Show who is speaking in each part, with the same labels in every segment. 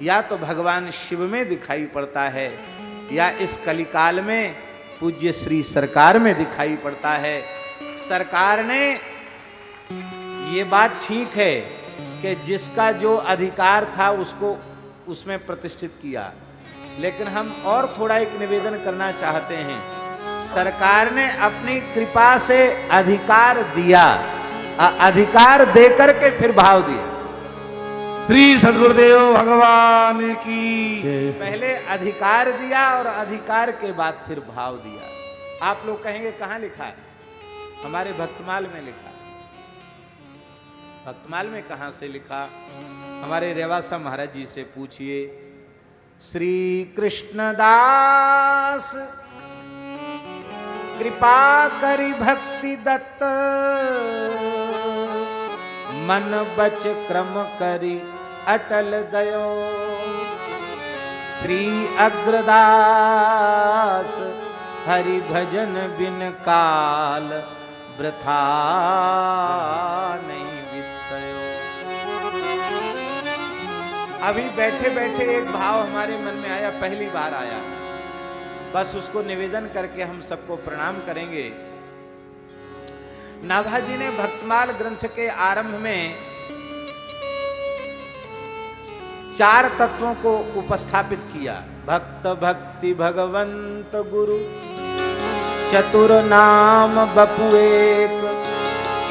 Speaker 1: या तो भगवान शिव में दिखाई पड़ता है या इस कलिकाल में पूज्य श्री सरकार में दिखाई पड़ता है। सरकार ने ये बात ठीक है कि जिसका जो अधिकार था उसको उसमें प्रतिष्ठित किया, लेकिन हम और थोड़ा एक निवेदन करना चाहते हैं। सरकार ने अपनी कृपा से अधिकार दिया, अधिकार देकर के फिर भाव दिया।
Speaker 2: श्री सद्गुरुदेव भगवान की
Speaker 1: पहले अधिकार दिया और अधिकार के बाद फिर भाव दिया। आप लोग कहेंगे कहां लिखा है? हमारे भक्तमाल में लिखा है। भक्तमाल में कहां से लिखा? हमारे रेवासा महाराज जी से पूछिए। श्री कृष्णदास कृपा करी भक्ति दत्त, मन बच क्रम करी अटल दयो। श्री अग्रदास हरि भजन बिन काल वृथा नहीं बितयो। अभी बैठे बैठे एक भाव हमारे मन में आया, पहली बार आया, बस उसको निवेदन करके हम सबको प्रणाम करेंगे। नाभाजी ने भक्तमाल ग्रंथ के आरंभ में 4 तत्वों को उपस्थापित किया। भक्त भक्ति भगवंत गुरु चतुर नाम बपु एक,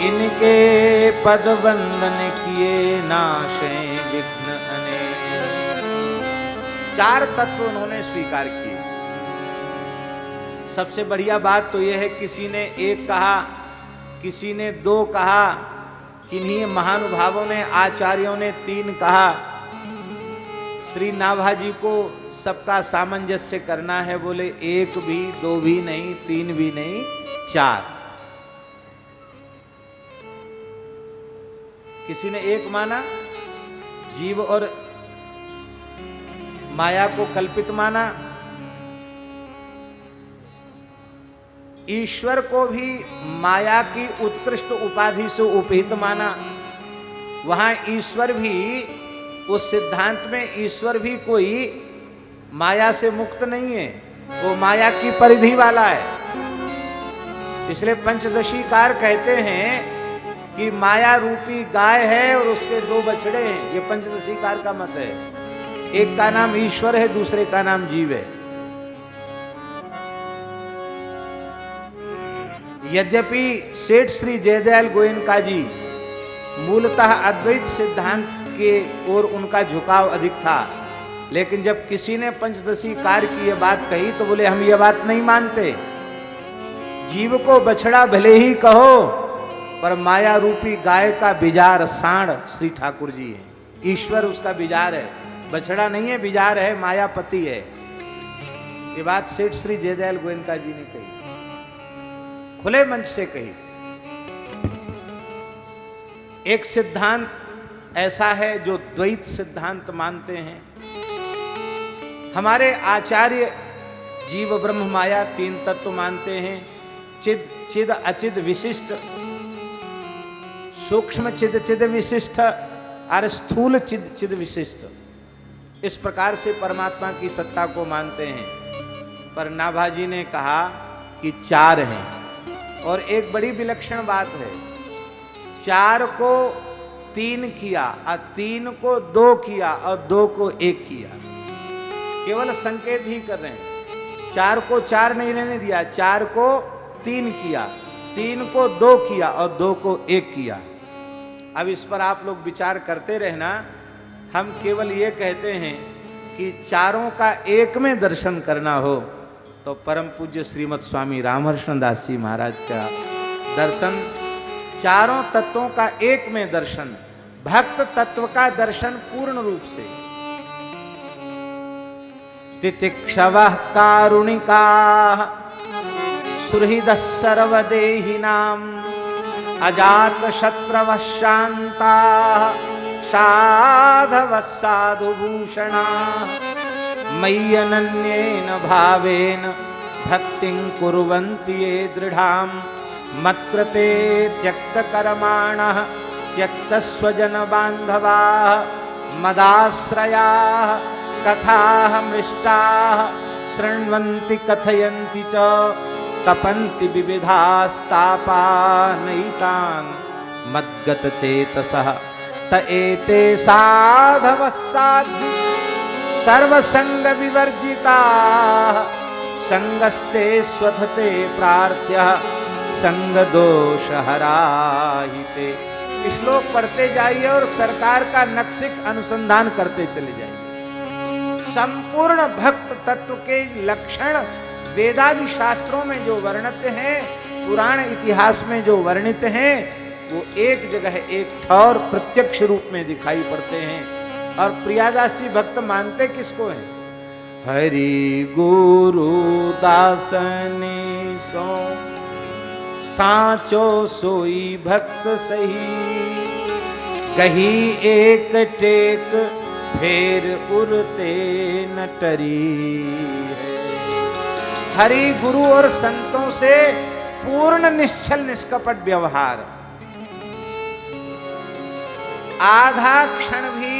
Speaker 1: इनके पद वंदन किए नाशे विघ्न अनेक। 4 तत्व उन्होंने स्वीकार किए। सबसे बढ़िया बात तो यह है, किसी ने 1 कहा, किसी ने 2 कहा, किन्हीं महानुभावों ने आचार्यों ने 3 कहा। श्री नाभाजी को सबका सामंजस्य करना है, बोले 1 भी 2 भी नहीं, 3 भी नहीं, 4। किसी ने 1 माना, जीव और माया को कल्पित माना, ईश्वर को भी माया की उत्कृष्ट उपाधि से उपहित माना। वहां ईश्वर भी, उस सिद्धांत में ईश्वर भी कोई माया से मुक्त नहीं है, वो माया की परिधि वाला है। इसलिए पंचदशीकार कहते हैं कि माया रूपी गाय है और उसके 2 बछड़े हैं। ये पंचदशीकार का मत है। एक का नाम ईश्वर है, दूसरे का नाम जीव है। यद्यपि सेठ श्री जयदयाल गोयनका जी मूलतः अद्वैत सिद्धांत के ओर उनका झुकाव अधिक था, लेकिन जब किसी ने पंचदशी कार की यह बात कही तो बोले हम यह बात नहीं मानते। जीव को बछड़ा भले ही कहो, पर माया रूपी गाय का बिजार सांड श्री ठाकुर जी है। ईश्वर उसका बिजार है, बछड़ा नहीं है, बिजार है, मायापति है। ये बात सेठ श्री जयदयाल गोयनका जी ने कही, खुले मंच से कही। एक सिद्धांत ऐसा है जो द्वैत सिद्धांत मानते हैं। हमारे आचार्य जीव ब्रह्म माया 3 तत्व मानते हैं। चिद चिद अचिद विशिष्ट, सूक्ष्म चिद चिद विशिष्ट और स्थूल चिद चिद विशिष्ट। इस प्रकार से परमात्मा की सत्ता को मानते हैं। पर नाभाजी ने कहा कि 4 हैं। और एक बड़ी विलक्षण बात है, 4 को 3 किया और 3 को 2 किया और 2 को 1 किया। केवल संकेत ही कर रहे हैं। 4 को 4 नहीं रहने दिया, 4 को 3 किया, 3 को 2 किया और 2 को 1 किया। अब इस पर आप लोग विचार करते रहना। हम केवल ये कहते हैं कि चारों का एक में दर्शन करना हो तो परम पूज्य श्रीमद स्वामी रामहर्षण दास जी महाराज का दर्शन, चारों तत्वों का एक में दर्शन, भक्त तत्व का दर्शन पूर्ण रूप से। तितिक्षवः कारुणिकाः सुहृदः सर्वदेहिनां, अजातशत्रवः शान्ताः साधवः साधुभूषणाः, मयि अनन्येन भावेन भक्तिं कुर्वन्ति ये दृढां, मत्कृते त्यक्तकर्माणः त्यक्तस्वजनबान्धवाः मदाश्रया कथाः मृष्टाः शृण्वन्ति कथयन्ति च तपन्ति विविधास्तापानयितान् मद्गतचेतसः त एते साधवः साध्वी सर्वसंग विवर्जिताः संगस्ते स्वधते प्रार्थ्यः संग दोष हराहिते। श्लोक पढ़ते जाइए और सरकार का नक्शिक अनुसंधान करते चले जाइए। संपूर्ण भक्त तत्व के लक्षण वेदादि शास्त्रों में जो वर्णित हैं, पुराण इतिहास में जो वर्णित हैं, वो एक जगह एक ठौर प्रत्यक्ष रूप में दिखाई पड़ते हैं। और प्रियादासी भक्त मानते किसको हैं? हरि गुरु दासने सो साचो सोई भक्त सही कही एक टेक फेर उरते न टरी है। हरि गुरु और संतों से पूर्ण निश्चल निष्कपट व्यवहार, आधा क्षण भी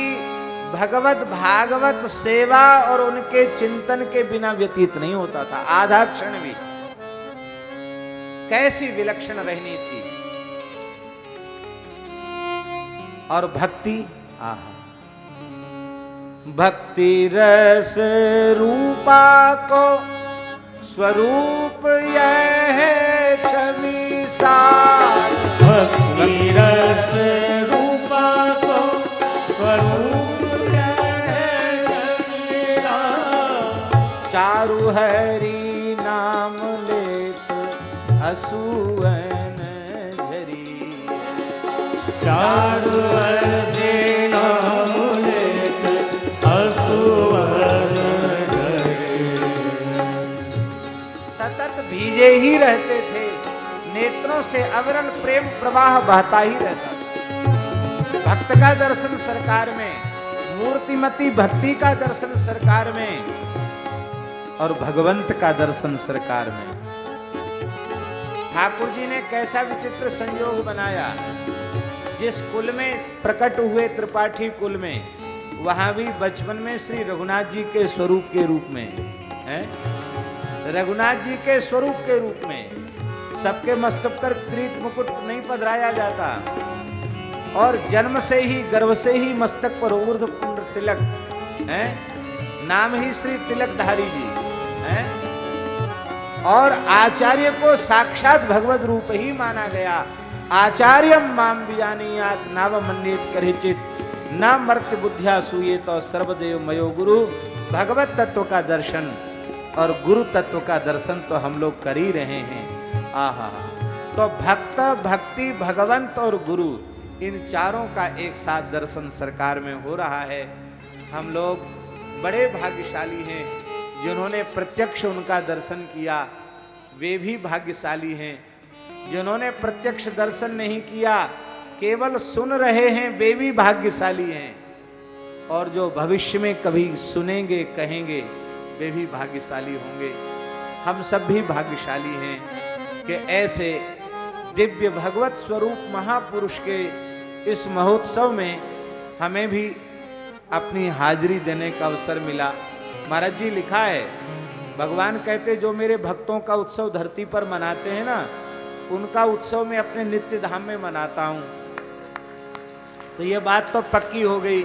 Speaker 1: भगवत भागवत सेवा और उनके चिंतन के बिना व्यतीत नहीं होता था। आधा क्षण भी। कैसी विलक्षण रहनी थी। और भक्ति, आहा, भक्ति रस रूपा को स्वरूप यह है छवि सार।
Speaker 3: भक्ति रस रूपा को स्वरूप यह है छवि सार।
Speaker 1: चारु हरि नाम लेत असुवन झरी।
Speaker 3: चारु हरि नाम लेत असुवन झरी।
Speaker 1: सतत भीजे ही रहते थे, नेत्रों से अविरल प्रेम प्रवाह बहता ही रहता था। भक्त का दर्शन सरकार में, मूर्तिमती भक्ति का दर्शन सरकार में, और भगवंत का दर्शन सरकार में। ठाकुर जी ने कैसा विचित्र संयोग बनाया। जिस कुल में प्रकट हुए, त्रिपाठी कुल में, वहां भी बचपन में श्री रघुनाथ जी के स्वरूप के रूप में है, रघुनाथ जी के स्वरूप के रूप में सबके मस्तक पर किरीट मुकुट नहीं पधराया जाता, और जन्म से ही, गर्भ से ही मस्तक पर ऊर्ध्वपुंड तिलक है, नाम ही श्री तिलकधारी जी है। और आचार्य को साक्षात भगवत रूप ही माना गया। आचार्यम माम विजानीयात नावमन्येत करिचित न मर्त्य बुद्ध्या सूयेत तो सर्वदेव मयो गुरु। भगवत तत्व का दर्शन और गुरु तत्व का दर्शन तो हम लोग कर ही रहे हैं। आहा, तो भक्त, भक्ति, भगवंत और गुरु, इन चारों का एक साथ दर्शन सरकार में हो रहा है। हम लोग बड़े भाग्यशाली हैं जिन्होंने प्रत्यक्ष उनका दर्शन किया। वे भी भाग्यशाली हैं जिन्होंने प्रत्यक्ष दर्शन नहीं किया, केवल सुन रहे हैं, वे भी भाग्यशाली हैं। और जो भविष्य में कभी सुनेंगे, कहेंगे, वे भी भाग्यशाली होंगे। हम सब भी भाग्यशाली हैं कि ऐसे दिव्य भगवत स्वरूप महापुरुष के इस महोत्सव में हमें भी अपनी हाजिरी देने का अवसर मिला। महाराज जी लिखा है, भगवान कहते जो मेरे भक्तों का उत्सव धरती पर मनाते हैं ना, उनका उत्सव मैं अपने नित्य धाम में मनाता हूं। तो ये बात तो पक्की हो गई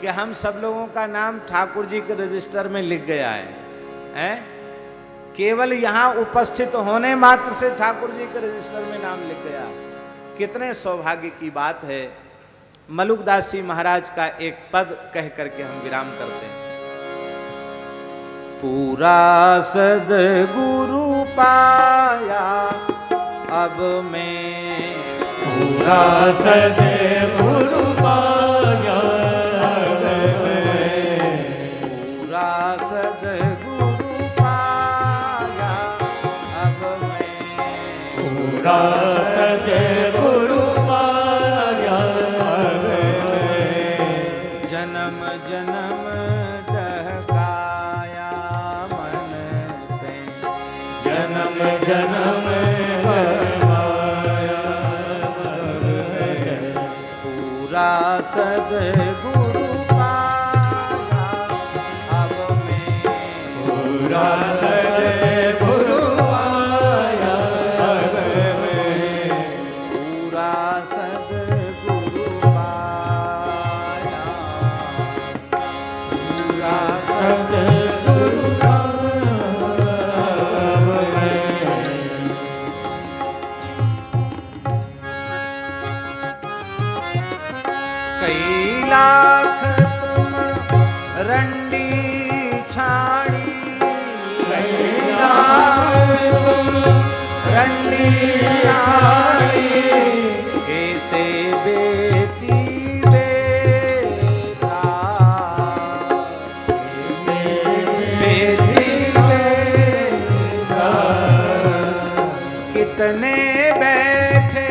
Speaker 1: कि हम सब लोगों का नाम ठाकुर जी के रजिस्टर में लिख गया है? केवल यहाँ उपस्थित होने मात्र से ठाकुर जी के रजिस्टर में नाम लिख गया। कितने सौभाग्य की बात है। मलुकदास जी महाराज का एक पद कह करके हम विराम करते हैं। पूरा सद्गुरु पाया अब मैं,
Speaker 3: पूरा सद्गुरु पाया अब मैं,
Speaker 1: पूरा सद्गुरु पाया अब मैं,
Speaker 3: पूरा सद्गुरु पाया अब मैं।
Speaker 1: जन्म जन्म डहकाया मन ते,
Speaker 3: जन्म जन्म
Speaker 1: पूरा सद्गुरु पाया
Speaker 3: पूरा सद्गुरु पाया अग में,
Speaker 1: पूरा सद्गुरु पाया, पूरा
Speaker 3: सद्गुरु
Speaker 1: कई लाख तुम रंडी छाड़ी,
Speaker 3: कई लाख तुम
Speaker 1: रंडी छाड़ी, केते बेटी बेटा, बेटी बेटा, कितने बैठे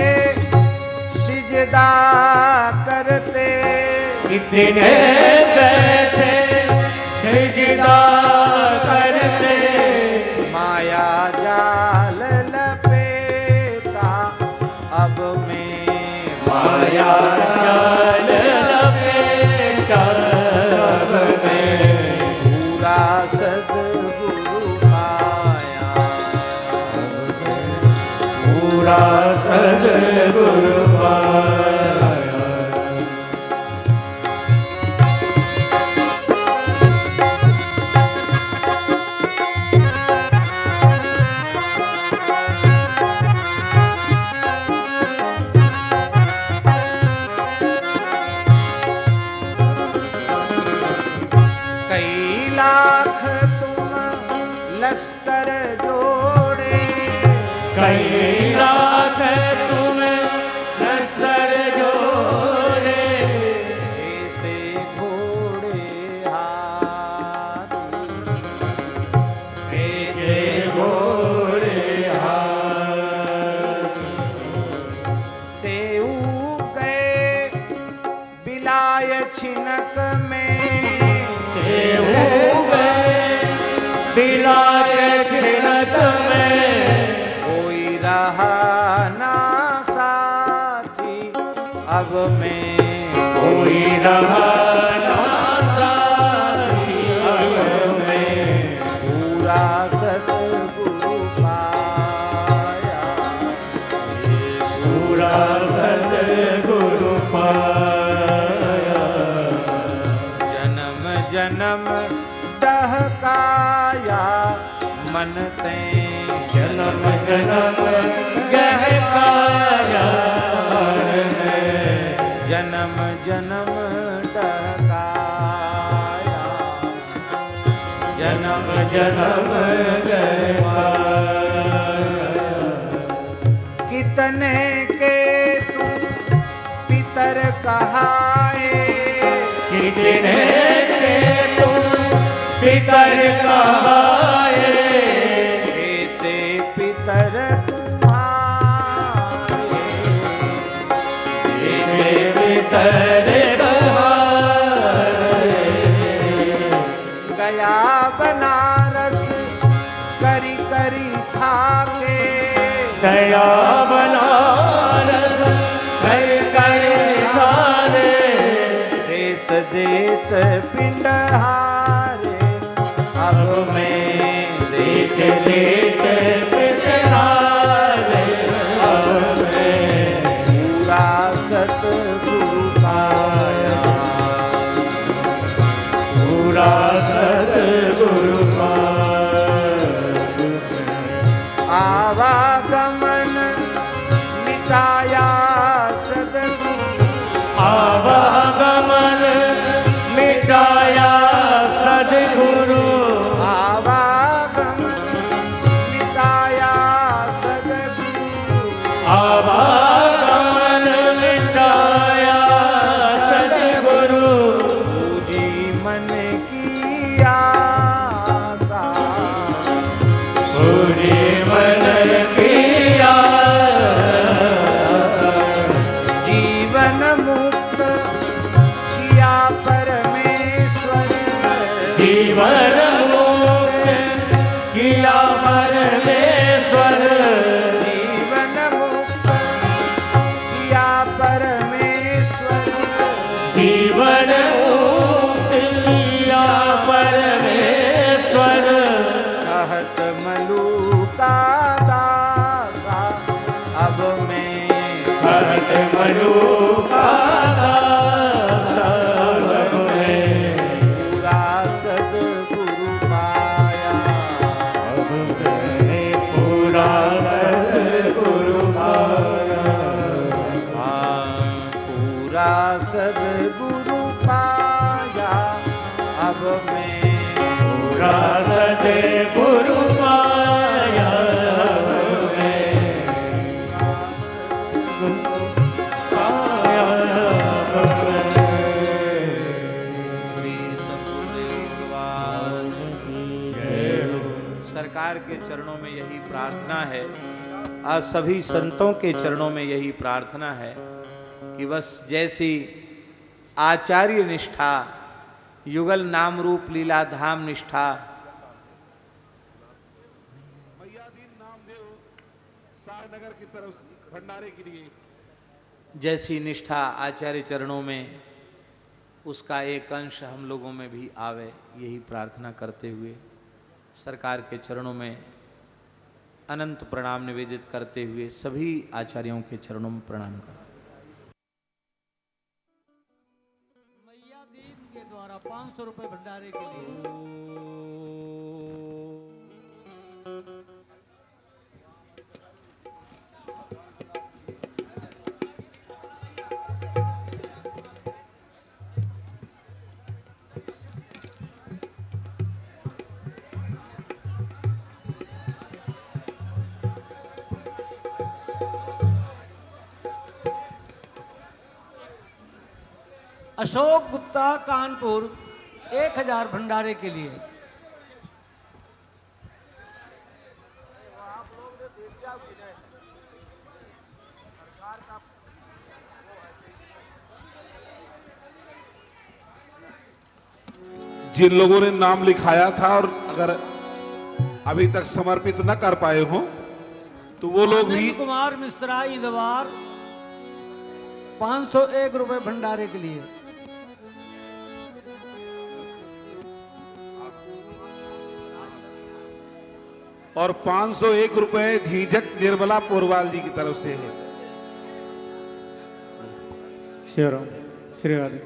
Speaker 1: सिजदा करते,
Speaker 3: कितने बैठे सिजदा करते,
Speaker 1: माया जाल लपेटा अब में,
Speaker 3: माया जाल लपेटा अब में,
Speaker 1: पूरा सद्गुरु पाया,
Speaker 3: पूरा सद्गुरु पाया।
Speaker 1: कई लाख तुम लश्कर जोड़े,
Speaker 3: कई लाख तुम लश्कर जोड़े,
Speaker 1: केते घोड़े हाथी,
Speaker 3: मेरे घोड़े हाथी,
Speaker 1: तेऊ गए बिलाय छिनक में,
Speaker 3: बिलाय छिनक में,
Speaker 1: कोई रहा ना साथी अब में,
Speaker 3: कोई रहा ना साथी अब में,
Speaker 1: पूरा सद्गुरु पाया,
Speaker 3: पूरा सद्गुरु पाया,
Speaker 1: जन्म जन्म दहकाया मन ते,
Speaker 3: जन्म जन्म गहकाया मन में,
Speaker 1: जन्म जन्म दहकाया,
Speaker 3: जन्म जन्म गहकाया,
Speaker 1: कितने के तुम पितर कहाए,
Speaker 3: कितने के तुम पितर कहाए,
Speaker 1: केते पितर तुम्हारे,
Speaker 3: केते पितर कहाए,
Speaker 1: गया बनारस करी करी खाके,
Speaker 3: गया बनारस कर कर खाने,
Speaker 1: देत देत पिंड हारे अब में,
Speaker 3: देख देख पिछारे अब में,
Speaker 1: पूरा सद्गुरु पाया,
Speaker 3: पूरा सद्गुरु पाया,
Speaker 1: आवागमन मिटाया सद्गुरु,
Speaker 3: आवागमन मिटाया सद्गुरु,
Speaker 1: आवागमन मिटाया सद्गुरु,
Speaker 3: आवागमन मिटाया सद्गुरु,
Speaker 1: पूजी मन की आशा,
Speaker 3: पूरी मन की आशा,
Speaker 1: जीवन मुक्त किया परमेश्वर,
Speaker 3: जीवन मुक्त किया परमेश्वर,
Speaker 1: जीवन मुक्त किया परमेश्वर,
Speaker 3: जीवन मुक्त किया परमेश्वर, गुरु का दास अब मैं
Speaker 1: पूरा सदगुरु पाया।
Speaker 3: अब मैंने पूरा सद्गुरु पाया।
Speaker 1: हाँ, पूरा सदगुरु पाया। अब मैं
Speaker 3: पूरा सद्गुरु पाया। अब मैं पाया। अब मैं
Speaker 1: श्री सद्गुरुदेव भगवान की जय हो। सरकार के चरणों में यही प्रार्थना है, आज सभी संतों के चरणों में यही प्रार्थना है कि बस जैसी आचार्य निष्ठा, युगल नाम रूप लीला धाम निष्ठा,
Speaker 2: मैयादीन नामदेव सारनगर की तरफ से भंडारे के लिए
Speaker 1: जैसी निष्ठा आचार्य चरणों में, उसका एक अंश हम लोगों में भी आवे, यही प्रार्थना करते हुए सरकार के चरणों में अनंत प्रणाम निवेदित करते हुए सभी आचार्यों के चरणों में प्रणाम करते।
Speaker 4: मैया दीन के द्वारा 500 रुपए भंडारे के लिए। अशोक गुप्ता कानपुर 1000 भंडारे के लिए।
Speaker 2: जिन लोगों ने नाम लिखाया था और अगर अभी तक समर्पित न कर पाए हो तो वो लोग भी
Speaker 4: आनंद कुमार मिश्रा ईदवार 501 रुपए भंडारे के लिए।
Speaker 2: और 501 रुपए झीझक निर्मला पोरवाल जी की तरफ से है।
Speaker 5: श्री राम श्री राधे।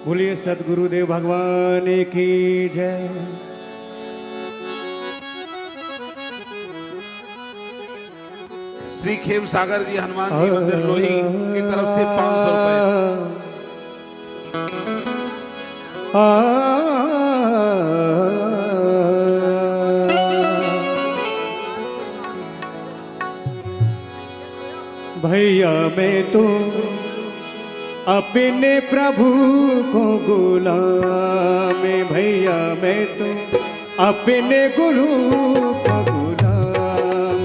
Speaker 5: बोलिए सदगुरुदेव भगवान की जय।
Speaker 2: श्री खेम सागर जी हनुमान जी मंदिर लोही की तरफ से 500 रुपए।
Speaker 5: भैया मैं तो अपने प्रभु को गुलाम, भैया मैं तो अपने गुरु को गुलाम,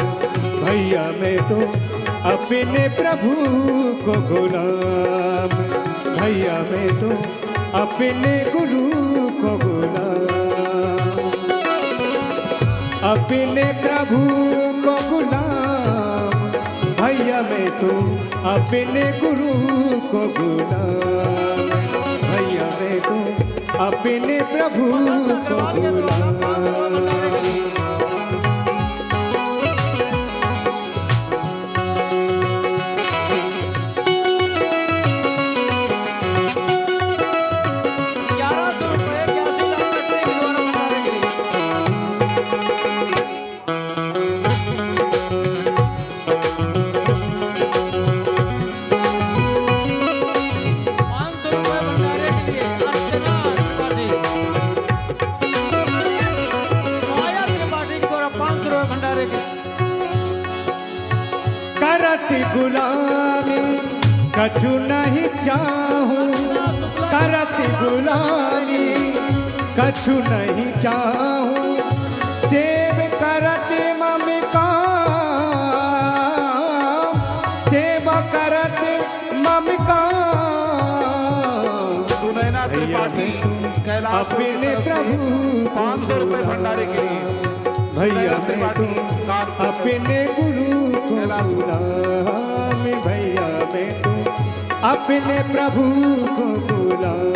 Speaker 5: भैया मैं तो अपने प्रभु को गुलाम, भैया मैं तो अपने गुरु को गुलाम, अपने प्रभु को गुलाम, भैया मैं तो अपने गुरु को गुलाम, भैया मैं तो अपने प्रभु को गुलाम। गुलामी कछु नहीं चाहूं, करत गुलामी कछु नहीं चाहूं, सेव करत ममिका, सेव करत ममिका।
Speaker 2: सुनैना त्रिपाठी कैलाश
Speaker 5: अपने प्रभु
Speaker 2: 500 रुपए भंडारे के लिए।
Speaker 5: भैया मैं तो अपने गुरु को गुलाम, भैया मैं तो अपने प्रभु को गुलाम।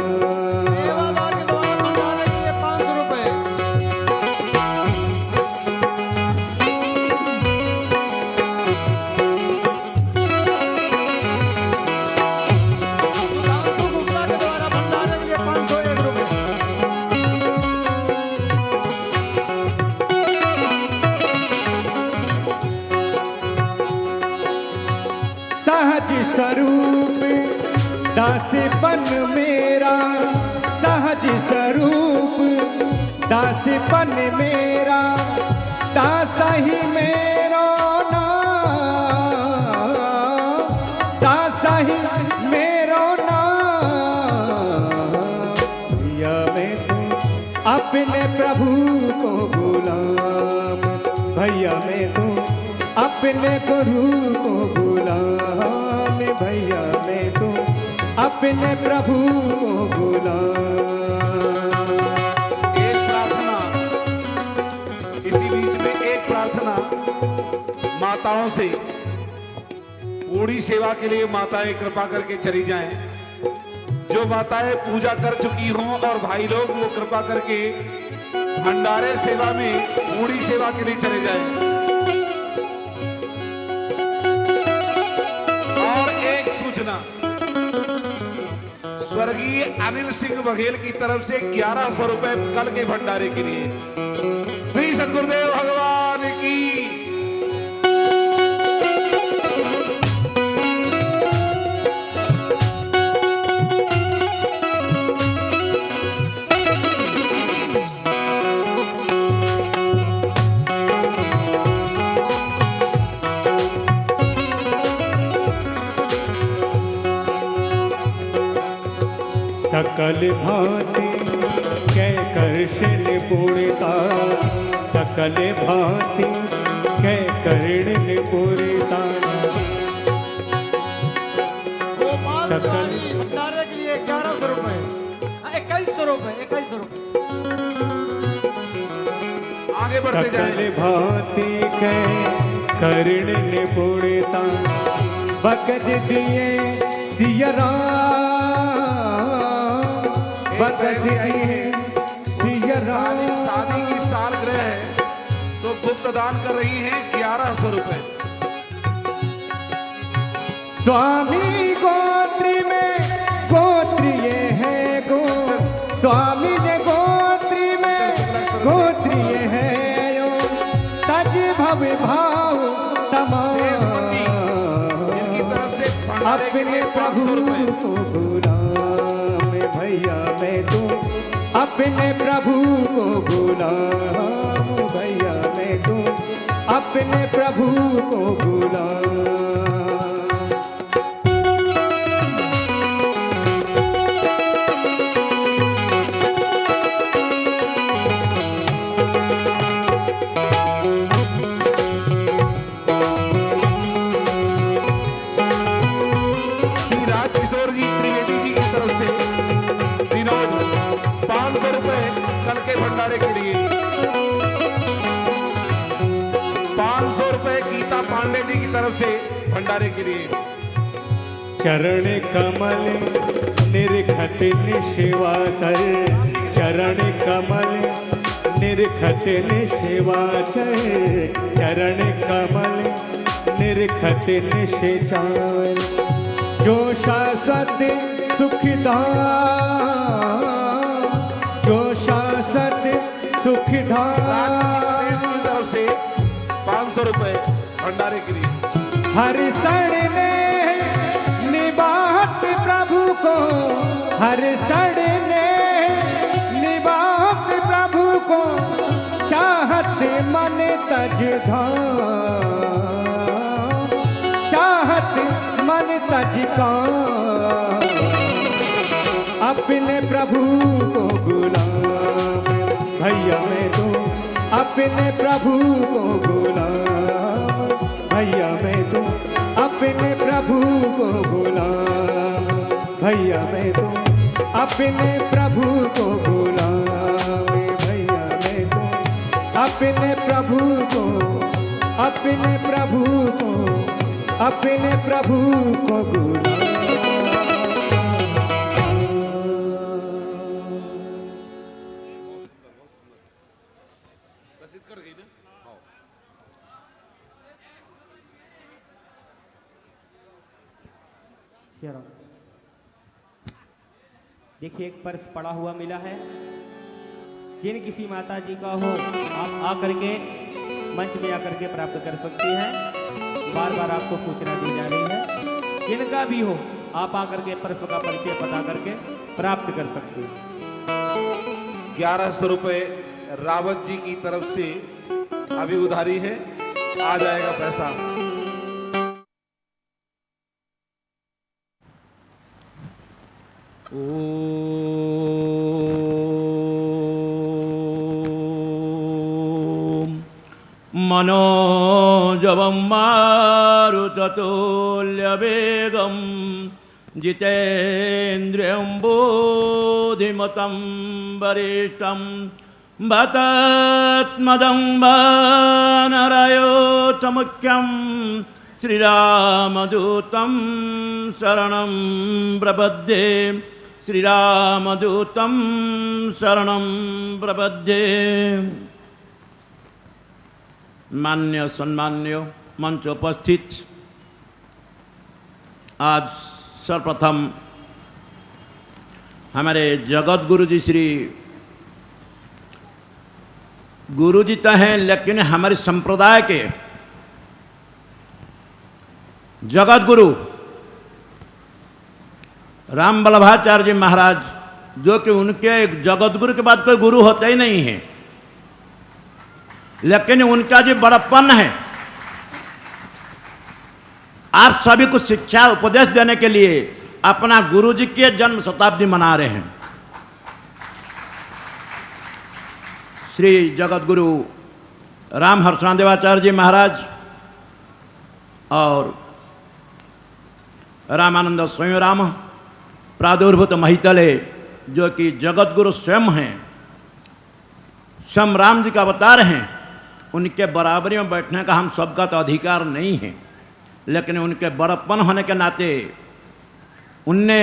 Speaker 5: दासीपन मेरा सहज स्वरूप, दासीपन मेरा दास ही मेरो नाम, दास ही मेरो नाम। भैया मैं तू अपने प्रभु को गुलाम, भैया मैं तू अपने गुरु को गुलाम, भैया मैं तू अपने प्रभु को गुलाम।
Speaker 2: एक प्रार्थना, इसी बीच में एक प्रार्थना माताओं से, पूरी सेवा के लिए माताएं कृपा करके चली जाएं। जो माताएं पूजा कर चुकी हों और भाई लोग वो कृपा करके भंडारे सेवा में पूरी सेवा के लिए चले जाएं। और एक सूचना, स्वर्गीय अनिल सिंह बघेल की तरफ से 1100 रुपए कल के भंडारे के लिए। श्री सद्गुरुदेव भगवान की।
Speaker 5: सकल भांति कै कर्षण पूर्णता, सकल भांति कै कर्ण पूर्णता।
Speaker 4: सकल भंडारे के लिए 1100 रुपए, 2100 रुपए, 2100 रुपए।
Speaker 2: आगे बढ़ते
Speaker 5: सकल
Speaker 2: जाएं।
Speaker 5: भांति कै कर्ण पूर्णता, बकज दिए सिया राम, बकज दिए सिया राम।
Speaker 2: शादी की सालगिरह है तो गुप्त दान कर रही हैं 1100 रुपए।
Speaker 5: स्वामी गोत्री में गोत्री ये है गो, स्वामी ने गोत्री में गोत्री ये है यो, तज भव भाव
Speaker 2: शेष मंडी,
Speaker 5: तमाम।
Speaker 2: इनकी तरफ से भंडारे के
Speaker 5: अपने
Speaker 2: लिए
Speaker 5: प्रभु
Speaker 2: 500 रुपए।
Speaker 5: को गुलाम, भैया मैं तू अपने प्रभु को गुलाम, भैया मैं तू अपने प्रभु को गुलाम।
Speaker 2: श्री राजकिशोर जी त्रिवेदी जी की तरफ से विनोद 500 रुपए कल के भंडारे के लिए। 500 रुपए गीता पांडे जी की तरफ से भंडारे के लिए।
Speaker 5: चरण कमल निरखत निशिवासर, चरण कमल निरखत निशिवाचर, चरण कमल निरखत निशिचार। जो शाश्वत सुखदान, जो शाश्वत सुखदान।
Speaker 2: की तरफ से 500 रुपए भंडारे के लिए।
Speaker 5: हर सण ने निभात प्रभु को, हर सण ने निभात प्रभु को, चाहत मन तज धाम, चाहत मन तज काम। अपने प्रभु को गुलाम, भैया मैं तू अपने प्रभु को गुलाम, भैया मैं तू अपने प्रभु को गुलाम, भैया मैं तू अपने प्रभु को गुलाम, भैया मैं तू अपने प्रभु को, अपने प्रभु को, अपने प्रभु को गुलाम।
Speaker 2: कर गई ना।
Speaker 6: देखिए एक पर्स पड़ा हुआ मिला है, जिन किसी माता जी का हो आप आकर के मंच में आकर के प्राप्त कर सकती हैं। बार बार आपको सूचना दी जा रही है, जिनका भी हो आप आकर के पर्स का परिचय पता करके प्राप्त कर सकते हैं।
Speaker 2: 1100 रुपये रावत जी की तरफ से अभी उधारी है, आ जाएगा पैसा।
Speaker 7: मनोजवं मारुततुल्यवेगं जितेन्द्रियं बुद्धिमतं वरिष्ठं भतत्मदं वानरयोतमुख्यं श्रीरामदूतं शरणं प्रपद्ये, श्रीरामदूतं शरणं प्रपद्ये। मान्य सम्मान्य मंच उपस्थित, आज सर्वप्रथम हमारे जगत गुरु जी श्री गुरु जी तो हैं, लेकिन हमारे संप्रदाय के जगत गुरु राम वल्लभाचार्य जी महाराज, जो कि उनके जगत गुरु के बाद कोई गुरु होता ही नहीं है, लेकिन उनका जो बड़प्पन है, आप सभी को शिक्षा उपदेश देने के लिए अपना गुरु जी के जन्म शताब्दी मना रहे हैं। श्री जगत गुरु राम हर्षणादेवाचार्य जी महाराज और रामानंद स्वयं राम प्रादुर्भूत महितले, जो कि जगत गुरु स्वयं हैं, स्वयं राम जी का अवतार हैं, उनके बराबरी में बैठने का हम सबका तो अधिकार नहीं है, लेकिन उनके बड़प्पन होने के नाते उनने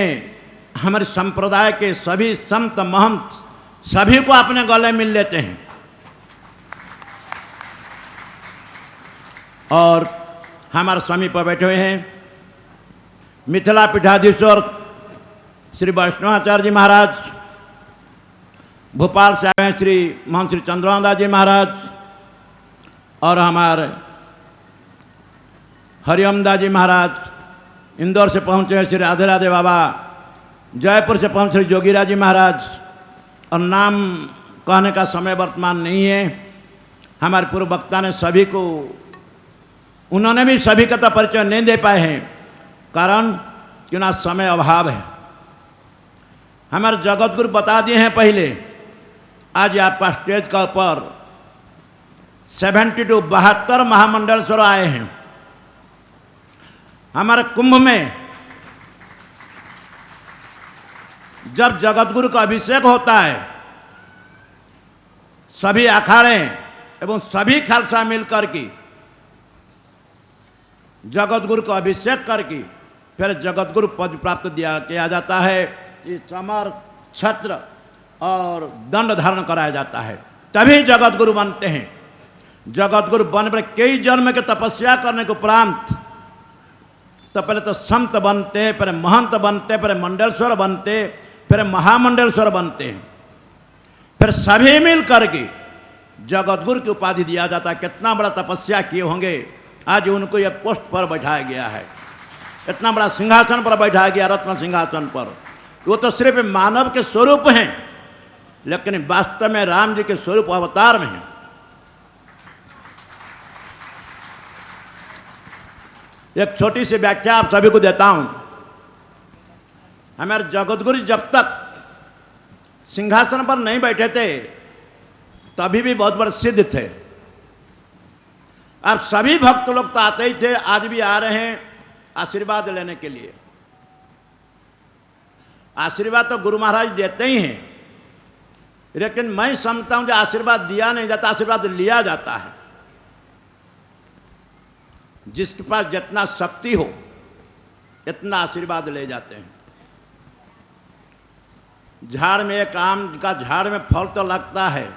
Speaker 7: हमारे संप्रदाय के सभी संत महंत सभी को अपने गले मिल लेते हैं। और हमारे स्वामी पर बैठे हुए हैं मिथिला पीठाधीश्वर श्री वैष्णवाचार्य जी महाराज, भोपाल से आए हैं श्री महंत श्री चंद्रानंद जी महाराज, और हमारे हरिओमदास जी महाराज इंदौर से पहुँचे हैं श्री राधे राधे बाबा, जयपुर से पहुँचे श्री जोगीराज जी महाराज, और नाम कहने का समय वर्तमान नहीं है। हमारे पूर्व वक्ता ने सभी को, उन्होंने भी सभी का तो परिचय नहीं दे पाए हैं, कारण क्यों ना समय अभाव है। हमारे जगत गुरु बता दिए हैं पहले, आज आपका स्टेज का ऊपर 72 महामंडलेश्वर आए हैं। हमारे कुंभ में जब जगत गुरु का अभिषेक होता है, सभी अखाड़े एवं सभी खालसा मिलकर के जगत गुरु का अभिषेक करके फिर जगत गुरु पद प्राप्त किया जाता है। ये चमर छत्र और दंड धारण कराया जाता है, तभी जगत गुरु बनते हैं। जगत गुरु बन पर कई जन्म के तपस्या करने के उपरांत तो पहले तो संत बनते, फिर महंत बनते, फिर मंडलेश्वर बनते, फिर महामंडलेश्वर बनते हैं, फिर सभी मिल करके जगत गुरु की उपाधि दिया जाता है। कितना बड़ा तपस्या किए होंगे, आज उनको यह पोस्ट पर बैठाया गया है, इतना बड़ा सिंहासन पर बैठाया गया, रत्न सिंहासन पर। वो तो सिर्फ मानव के स्वरूप हैं, लेकिन वास्तव में राम जी के स्वरूप अवतार में हैं। एक छोटी सी व्याख्या आप सभी को देता हूं। हमारे जगतगुरु जब तक सिंहासन पर नहीं बैठे थे तभी भी बहुत बड़े सिद्ध थे, और सभी भक्त लोग तो आते ही थे, आज भी आ रहे हैं आशीर्वाद लेने के लिए। आशीर्वाद तो गुरु महाराज देते ही हैं, लेकिन मैं समझता हूं कि आशीर्वाद दिया नहीं जाता, आशीर्वाद लिया जाता है। जिसके पास जितना शक्ति हो इतना आशीर्वाद ले जाते हैं। झाड़ में एक आम का झाड़ में फल तो लगता है,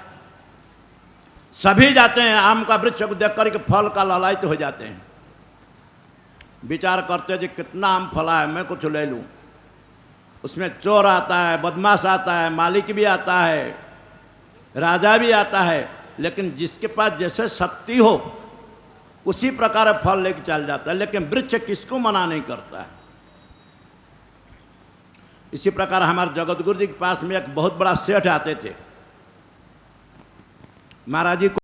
Speaker 7: सभी जाते हैं आम का वृक्ष को देख करके फल का लालायित हो जाते हैं, विचार करते हैं कि कितना आम फला है, मैं कुछ ले लूं। उसमें चोर आता है, बदमाश आता है, मालिक भी आता है, राजा भी आता है, लेकिन जिसके पास जैसे शक्ति हो उसी प्रकार फल लेके चल जाता है। लेकिन वृक्ष किसको मना नहीं करता है। इसी प्रकार हमारे जगत गुरु जी के पास में एक बहुत बड़ा सेठ आते थे। महाराज जी को